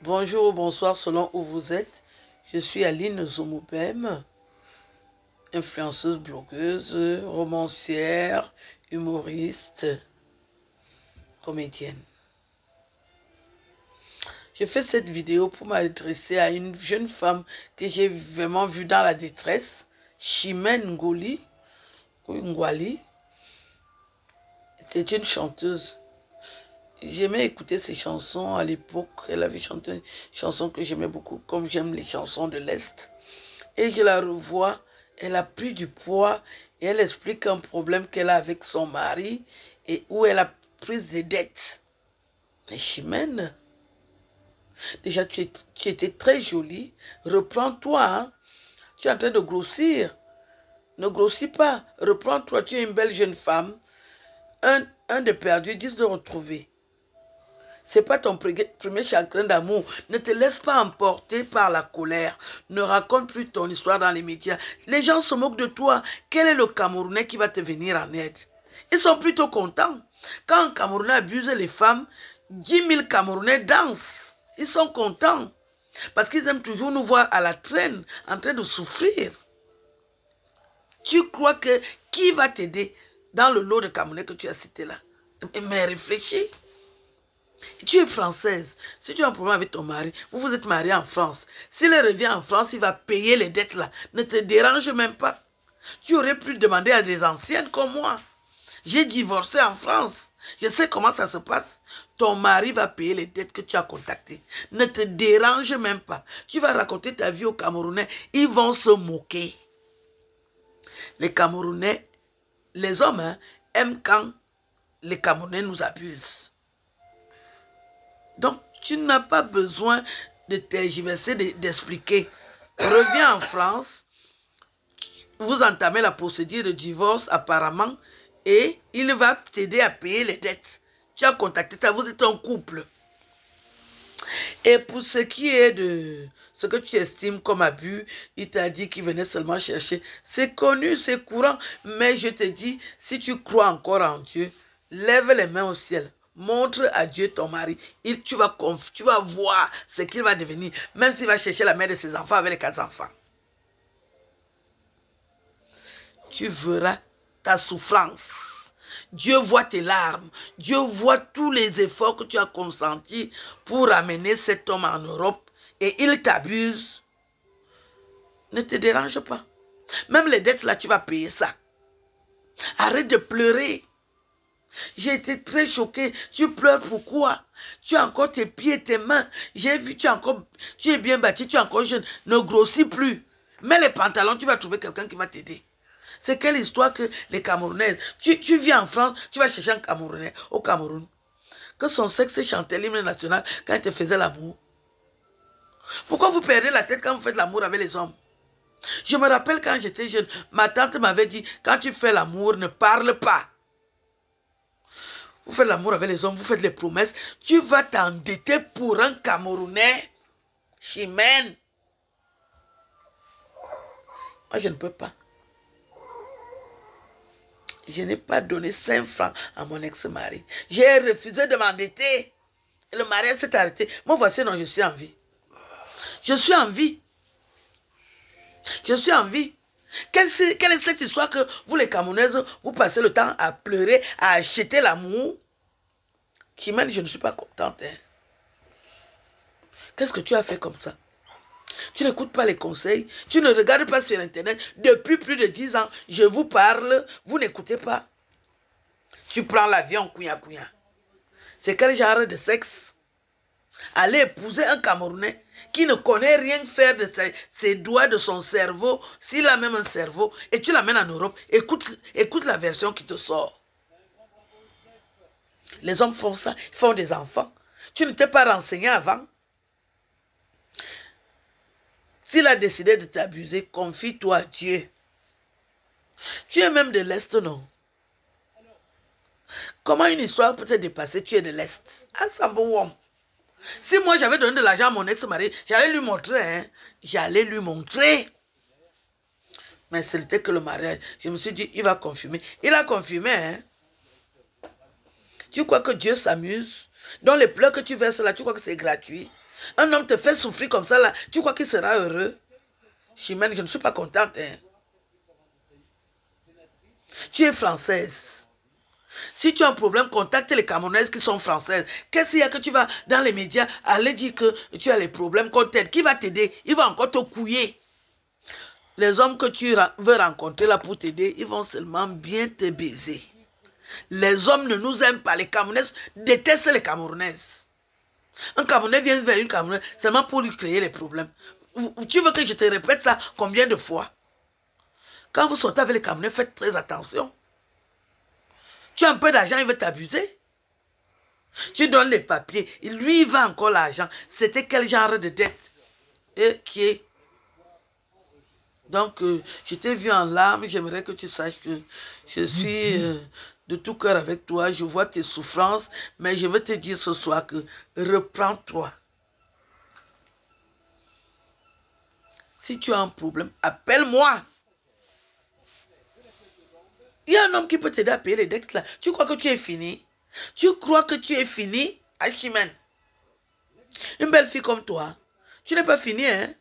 Bonjour ou bonsoir selon où vous êtes. Je suis Aline Zomobem, influenceuse, blogueuse, romancière, humoriste, comédienne. Je fais cette vidéo pour m'adresser à une jeune femme que j'ai vraiment vue dans la détresse, Chimène Ngoli, ou Ngwali. C'est une chanteuse. J'aimais écouter ses chansons à l'époque. Elle avait chanté une chanson que j'aimais beaucoup, comme j'aime les chansons de l'Est. Et je la revois, elle a pris du poids et elle explique un problème qu'elle a avec son mari et où elle a pris des dettes. Mais Chimène, déjà tu étais très jolie, reprends-toi, hein? Tu es en train de grossir. Ne grossis pas, reprends-toi, tu es une belle jeune femme. Un de perdu, 10 de retrouvé. C'est pas ton premier chagrin d'amour. Ne te laisse pas emporter par la colère. Ne raconte plus ton histoire dans les médias. Les gens se moquent de toi. Quel est le Camerounais qui va te venir en aide? Ils sont plutôt contents. Quand un Camerounais abuse les femmes, 10 000 Camerounais dansent. Ils sont contents. Parce qu'ils aiment toujours nous voir à la traîne, en train de souffrir. Tu crois que qui va t'aider dans le lot de Camerounais que tu as cité là? Mais réfléchis. Tu es française. Si tu as un problème avec ton mari, vous vous êtes mariés en France. S'il revient en France, il va payer les dettes là. Ne te dérange même pas. Tu aurais pu demander à des anciennes comme moi. J'ai divorcé en France. Je sais comment ça se passe. Ton mari va payer les dettes que tu as contactées. Ne te dérange même pas. Tu vas raconter ta vie aux Camerounais. Ils vont se moquer. Les Camerounais, les hommes, hein, aiment quand les Camerounais nous abusent. Donc, tu n'as pas besoin de tergiverser, d'expliquer. Reviens en France, vous entamez la procédure de divorce apparemment et il va t'aider à payer les dettes. Tu as contacté, vous êtes un couple. Et pour ce qui est de ce que tu estimes comme abus, il t'a dit qu'il venait seulement chercher. C'est connu, c'est courant. Mais je te dis, si tu crois encore en Dieu, lève les mains au ciel. Montre à Dieu ton mari. Tu vas voir ce qu'il va devenir. Même s'il va chercher la mère de ses enfants avec les 4 enfants. Tu verras ta souffrance. Dieu voit tes larmes. Dieu voit tous les efforts que tu as consentis pour amener cet homme en Europe. Et il t'abuse. Ne te dérange pas. Même les dettes là, tu vas payer ça. Arrête de pleurer. J'ai été très choquée. Tu pleures pourquoi? Tu as encore tes pieds et tes mains. J'ai vu, tu es bien bâti, tu es encore jeune. Ne grossis plus. Mets les pantalons, tu vas trouver quelqu'un qui va t'aider. C'est quelle histoire que les Camerounaises... Tu viens en France, tu vas chercher un Camerounais au Cameroun. Que son sexe chantait l'hymne national quand il te faisait l'amour. Pourquoi vous perdez la tête quand vous faites l'amour avec les hommes? Je me rappelle quand j'étais jeune, ma tante m'avait dit, quand tu fais l'amour, ne parle pas. Vous faites l'amour avec les hommes, vous faites les promesses. Tu vas t'endetter pour un Camerounais. Chimène. Moi, je ne peux pas. Je n'ai pas donné 5 francs à mon ex-mari. J'ai refusé de m'endetter. Et le mariage s'est arrêté. Moi, voici, non, je suis en vie. Je suis en vie. Je suis en vie. Quelle est cette histoire que vous, les Camerounaises, vous passez le temps à pleurer, à acheter l'amour? Chimène, je ne suis pas contente. Hein. Qu'est-ce que tu as fait comme ça? Tu n'écoutes pas les conseils. Tu ne regardes pas sur Internet. Depuis plus de 10 ans, je vous parle, vous n'écoutez pas. Tu prends l'avion, couilla. C'est quel genre de sexe? Aller épouser un Camerounais qui ne connaît rien faire de ses doigts, de son cerveau, s'il a même un cerveau, et tu l'amènes en Europe, écoute la version qui te sort. Les hommes font ça, ils font des enfants. Tu ne t'es pas renseigné avant. S'il a décidé de t'abuser, confie-toi à Dieu. Tu es même de l'Est, non? Comment une histoire peut te dépasser? Tu es de l'Est. Ah, ça va. Si moi j'avais donné de l'argent à mon ex-mari, j'allais lui montrer. Hein? J'allais lui montrer. Mais c'était que le mariage. Je me suis dit, il va confirmer. Il a confirmé. Hein? Tu crois que Dieu s'amuse? Dans les pleurs que tu verses là, tu crois que c'est gratuit? Un homme te fait souffrir comme ça, là. Tu crois qu'il sera heureux? Chimène, je ne suis pas contente. Hein. Tu es française. Si tu as un problème, contacte les Camerounaises qui sont françaises. Qu'est-ce qu'il y a que tu vas dans les médias aller dire que tu as les problèmes qu'on t'aide? Qui va t'aider? Il va encore te couiller. Les hommes que tu veux rencontrer là pour t'aider, ils vont seulement bien te baiser. Les hommes ne nous aiment pas. Les Camerounaises détestent les Camerounaises. Un Camerounais vient vers une Camerounaise seulement pour lui créer les problèmes. Tu veux que je te répète ça combien de fois? Quand vous sortez avec les Camerounais, faites très attention. Tu as un peu d'argent, il veut t'abuser. Tu donnes les papiers, lui il va encore l'argent. C'était quel genre de dette? Et qui est? Donc, je t'ai vu en larmes, j'aimerais que tu saches que je suis de tout cœur avec toi. Je vois tes souffrances, mais je veux te dire ce soir que reprends-toi. Si tu as un problème, appelle-moi. Il y a un homme qui peut t'aider à payer les dettes là. Tu crois que tu es fini? Tu crois que tu es fini, Achimène? Une belle fille comme toi, tu n'es pas fini, hein?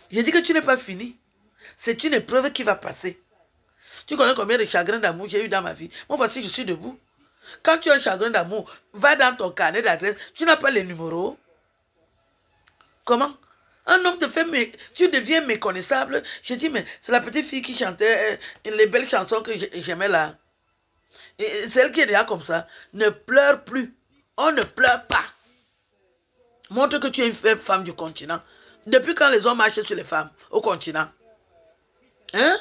J'ai dit que tu n'es pas fini. C'est une épreuve qui va passer. Tu connais combien de chagrins d'amour j'ai eu dans ma vie? Moi, voici, je suis debout. Quand tu as un chagrin d'amour, va dans ton carnet d'adresse. Tu n'as pas les numéros. Comment? Un homme te fait, mais tu deviens méconnaissable. Je dis, mais c'est la petite fille qui chantait les belles chansons que j'aimais là. Et celle qui est déjà comme ça, ne pleure plus. On ne pleure pas. Montre que tu es une femme du continent. Depuis quand les hommes marchent sur les femmes au continent? Hein?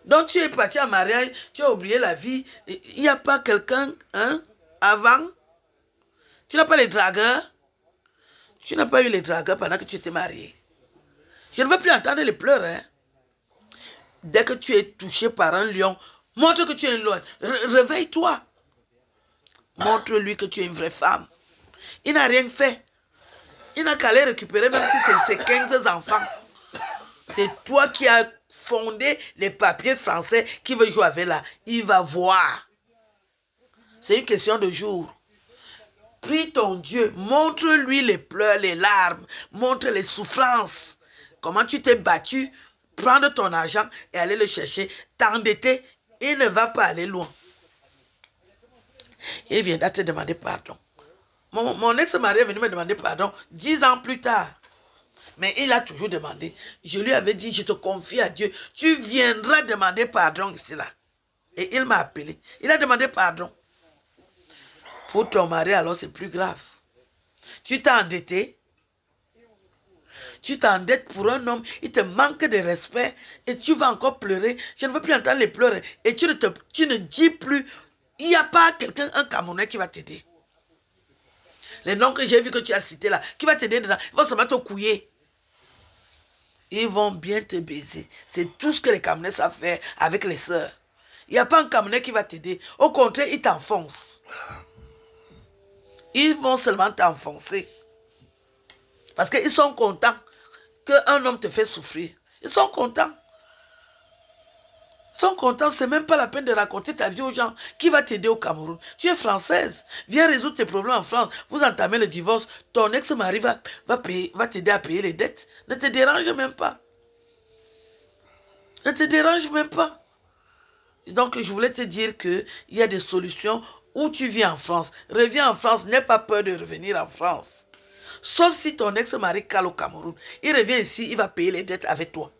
Donc tu es parti en mariage, tu as oublié la vie. Il n'y a pas quelqu'un avant? Tu n'as pas les dragueurs? Tu n'as pas eu les dragueurs pendant que tu étais marié. Je ne veux plus entendre les pleurs. Hein? Dès que tu es touché par un lion, montre que tu es une lionne. Réveille-toi. Montre-lui que tu es une vraie femme. Il n'a rien fait. Il n'a qu'à les récupérer même si c'est ses 15 enfants. C'est toi qui as fondé les papiers français qui veut jouer avec là. Il va voir. C'est une question de jour. Prie ton Dieu. Montre-lui les pleurs, les larmes. Montre les souffrances. Comment tu t'es battu. Prendre ton argent et aller le chercher. T'endetter. Il ne va pas aller loin. Il viendra te demander pardon. Mon ex-mari est venu me demander pardon 10 ans plus tard. Mais il a toujours demandé. Je lui avais dit, je te confie à Dieu. Tu viendras demander pardon ici là. Et il m'a appelé. Il a demandé pardon. Pour ton mari, alors c'est plus grave. Tu t'es endetté. Tu t'endettes pour un homme. Il te manque de respect. Et tu vas encore pleurer. Je ne veux plus entendre les pleurs. Et tu ne dis plus. Il n'y a pas quelqu'un, un Camerounais qui va t'aider. Les noms que j'ai vus que tu as cités là, qui va t'aider dedans, ils vont se mettre au couiller. Ils vont bien te baiser. C'est tout ce que les Camerounais savent faire avec les sœurs. Il n'y a pas un Camerounais qui va t'aider. Au contraire, ils t'enfoncent. Ils vont seulement t'enfoncer. Parce qu'ils sont contents qu'un homme te fait souffrir. Ils sont contents. Sont contents, c'est même pas la peine de raconter ta vie aux gens. Qui va t'aider au Cameroun? Tu es française. Viens résoudre tes problèmes en France. Vous entamez le divorce. Ton ex-mari va t'aider à payer les dettes. Ne te dérange même pas. Ne te dérange même pas. Donc, je voulais te dire qu'il y a des solutions où tu vis en France. Reviens en France. N'aie pas peur de revenir en France. Sauf si ton ex-mari cale au Cameroun. Il revient ici, il va payer les dettes avec toi.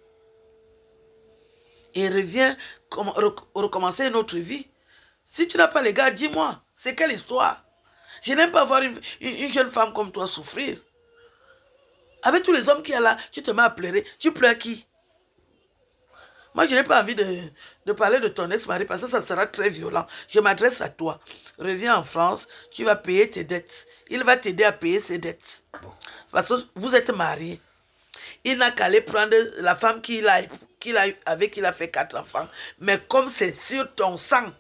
Et revient recommencer une autre vie. Si tu n'as pas les gars, dis-moi, c'est quelle histoire? Je n'aime pas voir une jeune femme comme toi souffrir. Avec tous les hommes qui sont là, tu te mets à pleurer. Tu pleures qui? Moi, je n'ai pas envie de parler de ton ex-mari parce que ça sera très violent. Je m'adresse à toi. Reviens en France, tu vas payer tes dettes. Il va t'aider à payer ses dettes. Parce que vous êtes mariés. Il n'a qu'à aller prendre la femme avec qui il a fait 4 enfants. Mais comme c'est sur ton sang,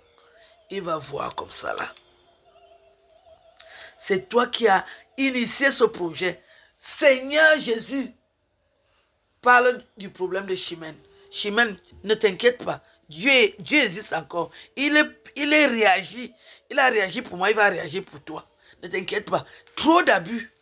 il va voir comme ça là. C'est toi qui as initié ce projet. Seigneur Jésus, parle du problème de Chimène. Chimène, ne t'inquiète pas. Dieu existe encore. Il est réagi. Il a réagi pour moi, il va réagir pour toi. Ne t'inquiète pas. Trop d'abus.